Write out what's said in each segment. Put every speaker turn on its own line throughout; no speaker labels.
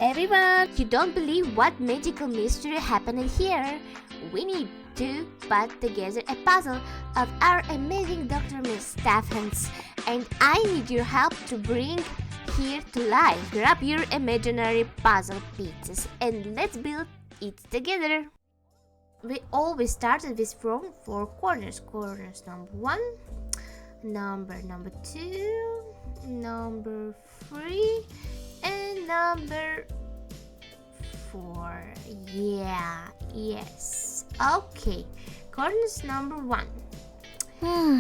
everyone! You don't believe what magical mystery happened here. We need to put together a puzzle of our amazing Dr. McStuffins, and I need your help to bring here to life. Grab your imaginary puzzle pieces and let's build it together. We always started with from 4 corners. Corners number 1, number 2, number 3, and number 4. Yes. Okay. Corners number 1.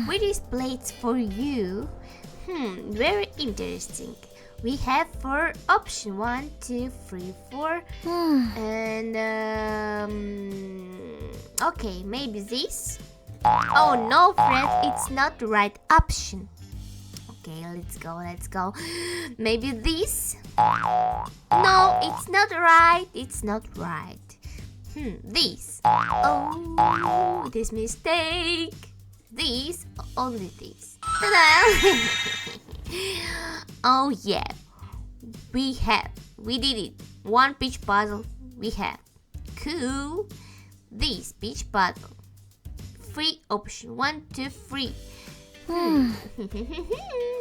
With these plates for you. Very interesting. We have 4 options. 1, 2, 3, 4. And okay, maybe this. Oh no, friends, it's not the right option. Okay, let's go. Maybe this. No, it's not right. This. Oh, this mistake. This, only this. Ta-da! Oh yeah, we did it. 1 peach puzzle we have. Cool. This peach puzzle. 3 option. 1, 2, 3.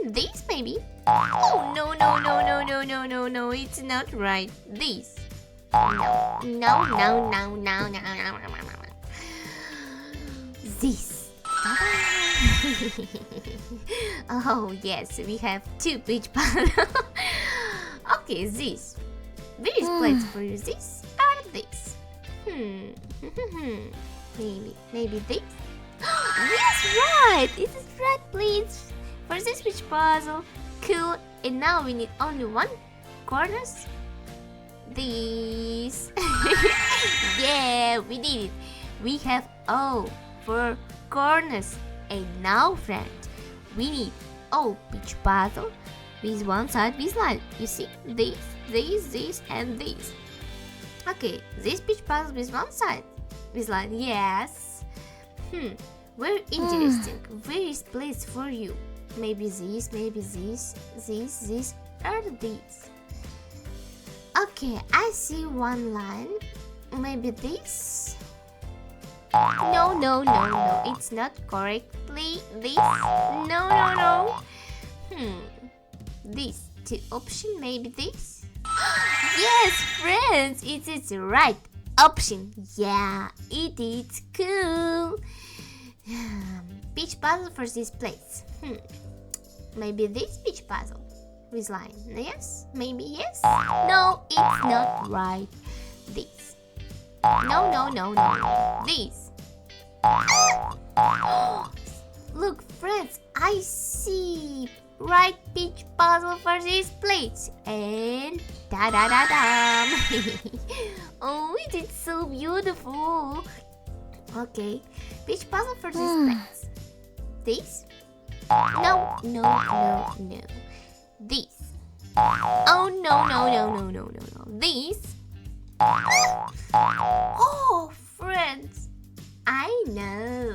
This maybe. Oh no, it's not right. This. No. This. Oh yes, we have 2 peach puzzles. Okay, this. Which plates for you? This or this? Maybe this. Yes, right. This is right, please. For this peach puzzle. Cool. And now we need only 1 corners. This. Yeah, we did it. We have 4 corners. And now, friends, we need peach puzzle with 1 side with line. You see, this, and this. Okay, this peach puzzle with 1 side with line. Yes. Very interesting. Where is place for you? Maybe this, or this. Okay, I see 1 line. Maybe this. No, it's not correctly this. No. This 2 option, maybe this. Yes, friends, it is the right option. Yeah, it is cool. Peach puzzle for this place. Maybe this peach puzzle with line. Yes, maybe yes. No, it's not right. This. No. This. Look, friends, I see right peach puzzle for this plate. And da-da-da-dam. Oh, it is so beautiful. Okay, peach puzzle for this plate. This? No. This. Oh, no. This? Oh, friends, I know.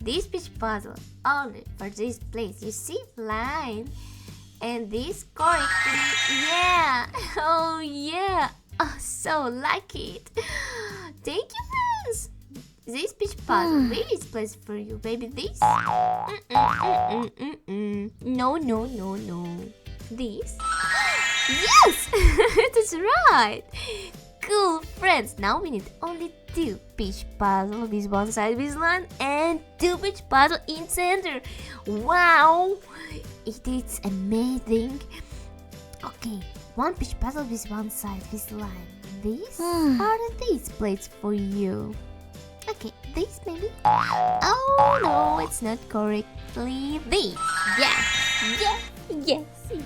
This peach puzzle only for this place. You see line and this correctly. Yeah. Oh yeah. Oh, so like it. Thank you, friends. This peach puzzle, where is place for you? Maybe this? No. This? Yes. That's right. Cool, friends. Now we need only 2 peach puzzle with 1 side with line and 2 peach puzzle in center. Wow, it is amazing. Okay, 1 peach puzzle with 1 side with line. This are these plates for you. Okay, this maybe. Oh no, it's not correctly this.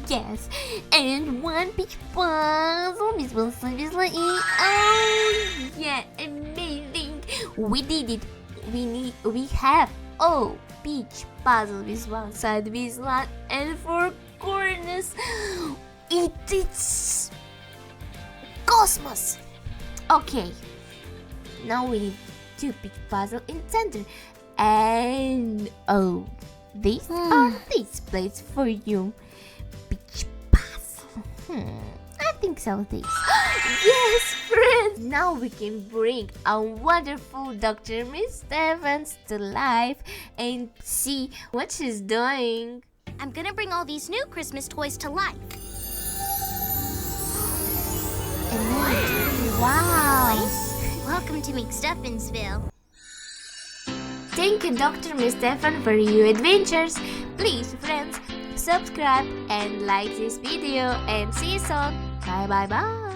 Yes. And 1 peach puzzle with 1 side with line. Oh yeah, amazing. We did it. We have peach puzzle with 1 side with line and 4 corners. It is cosmos. Okay, now we need 2 peach puzzle in center. And these are these plates for you. Peach puzzle. I think so, this. Yes, friends! Now we can bring our wonderful Dr. McStuffins to life and see what she's doing.
I'm gonna bring all these new Christmas toys to life.
Wow!
Welcome to McStuffinsville.
Thank you, Dr. McStuffins, for your adventures. Please, friends, subscribe and like this video, and see you soon. Bye bye bye.